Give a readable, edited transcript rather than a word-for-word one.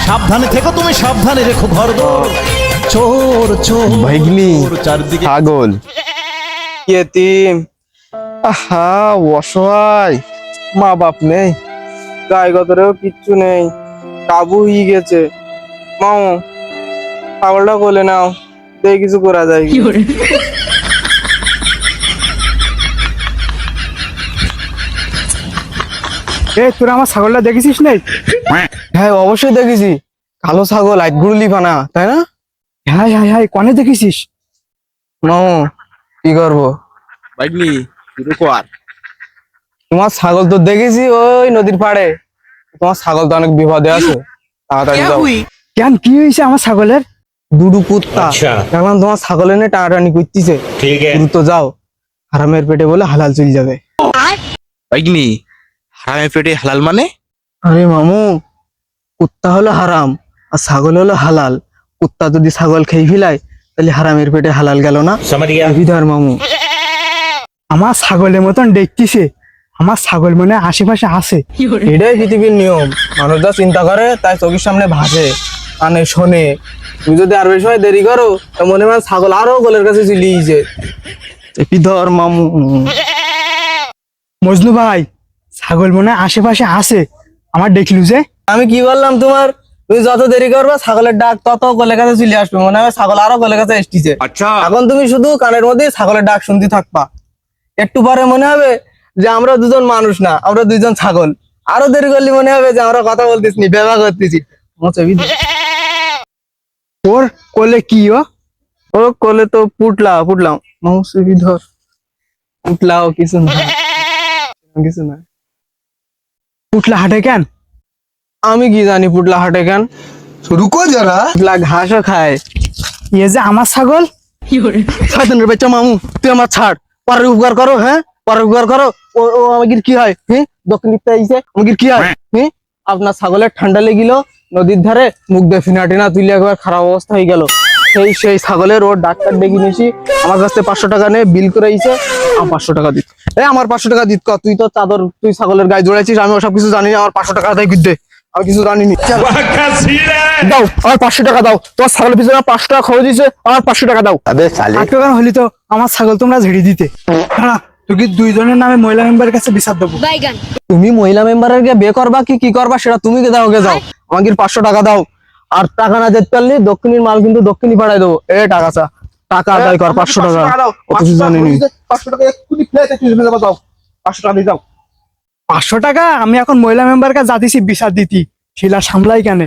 সাবধানে থেকো তুমি, সাবধানে রেখো ঘর দোর। চোর চোর ভাইগনি চারদিকে ছাগল ইয়েতিম, আহা অসহায়, মা বাপ নেই, গায়ে গতরেও কিচ্ছু নেই, কাবু হয়ে গেছে। মাও ছাগলটা কোলে নাও, দেখি কিছু করা যায় কি। তোরা আমার ছাগলটা দেখেছিস নাই? হ্যাঁ অবশ্যই দেখেছি, কালো ছাগল আইট গুড়লি ফানা, তাই না? হ্যাঁ হ্যাঁ হ্যাঁ, কনে দেখেছিস? মাও কি করবো, ভাগ্নি শুরু কর। তোমার ছাগল তো দেখেছি ওই নদীর পাড়ে, তোমার ছাগল তো অনেক বিপদে আছে, তাড়াতাড়ি যাও। কেন, কি হয়েছে আমার ছাগলের? দুডু কুত্তা দেখলাম তোমার ছাগল এনে টানাটানি করতেছে, দ্রুত যাও, হারামের পেটে বলে হালাল চলে যাবে। ভাগ্নি হারামের পেটে হালাল মানে? আরে মামু, কুত্তা হলো হারাম আর ছাগল হলো হালাল। কুত্তা যদি ছাগল খেয়ে ফেলায় তাহলে হারামের পেটে হালাল গেল না? বিধার মামু, আমার ছাগলের মতন দেখতেছে, আমার ছাগল মনে হয় আশেপাশে আছে। এটাই পৃথিবীর নিয়ম, মানুষ যা চিন্তা করে তাই চোখের সামনে ভাসে, কানে শোনে। তুমি যদি আর বেশি সময় দেরি করো তো মনে হয় ছাগল আরো গোলের কাছে চিলিয়েছে। বিধর মামু। মজনু ভাই, ছাগল মনে হয় আশেপাশে আছে, আমার দেখলু যে। আমি কি বললাম তোমার, তুমি যত দেরি করবে ছাগলের ডাক তত গোলের কাছে চলে আসবে, মনে হয় ছাগল আরো গোলের কাছে এসেছে। এখন তুমি শুধু কানের মধ্যে ছাগলের ডাক শুনতে থাকবা, একটু পরে মনে হবে যে আমরা দুজন মানুষ না, আমরা দুইজন ছাগল। আরো দেরি করলে মনে হবে যে আমরা কথা বলতেছি, ব্যবহার করতেছি। ওর কোলে কি? ও কোলে তো পুটলাম মৌসুমি ধর, পুটলাও কিছু না, কিছু না। পুটলা হাটে কেন? আমি কি জানি পুটলা হাটে কেন, रुको जरा। পুটলা ঘাসও খায়। ইয়ে যে আমার ছাগল। শয়তানের বাচ্চা মামু, তুই আমার ছাড়, পরের উপকার করো। হ্যাঁ পরের উপকার করো। ও ও আমাদের কি হয়? হ্যাঁ দক্ষিণ দিকটা আইছে, আমাদের কি হয়? হ্যাঁ আপনার ছাগলের ঠান্ডা লেগিল নদীর ধারে, মুখ দিয়ে ফিনা টিনা তুলে একবার খারাপ অবস্থা হয়ে গেল। সেই ছাগলের ওর ডাক্তার ডেকে নিয়েছি, আমার কাছ থেকে 500 টাকা নিয়ে বিল করে আইছে। আমার 500 টাকা দিত, আমার 500 টাকা দিত। তুই তো চাদর, তুই ছাগলের গায়ে জড়াইছিস, আমি ওসব কিছু জানি না। আমার 500 টাকা দেয় দে, আমি কিছু জানিনি। দাও আমার 500 টাকা দাও, তোমার ছাগলের পিছনে 500 টাকা খরচ দিয়েছে, আমার 500 টাকা দাও। 8 টাকা হলি তো আমার ছাগল তোমরা ঝেড়ে দিতে। হ্যাঁ, তুই কি দুইজনের নামে মহিলা মেম্বারের কাছে বিচার দেবো? তুমি মহিলা মেম্বারের কে বিয়ে করবা কি করবা সেটা তুমি কে দাও, কে যাও। আমাকে 500 টাকা দাও, আর টাকা না দিতে পারলে দক্ষিণীর মাল কিন্তু দক্ষিণী পাঠাই দেবো। টাকা চা, টাকা আদায় কর, 500 টাকা। অত কিছু জানিনি। 500 টাকা এক্ষুনি ফ্ল্যাটে তুলে দাও, 500 টাকা দিয়ে দাও। 500 টাকা আমি এখন মহিলা মেম্বারের কাছে যাচ্ছি বিচার দিতি, শিলা সামলাই কেন?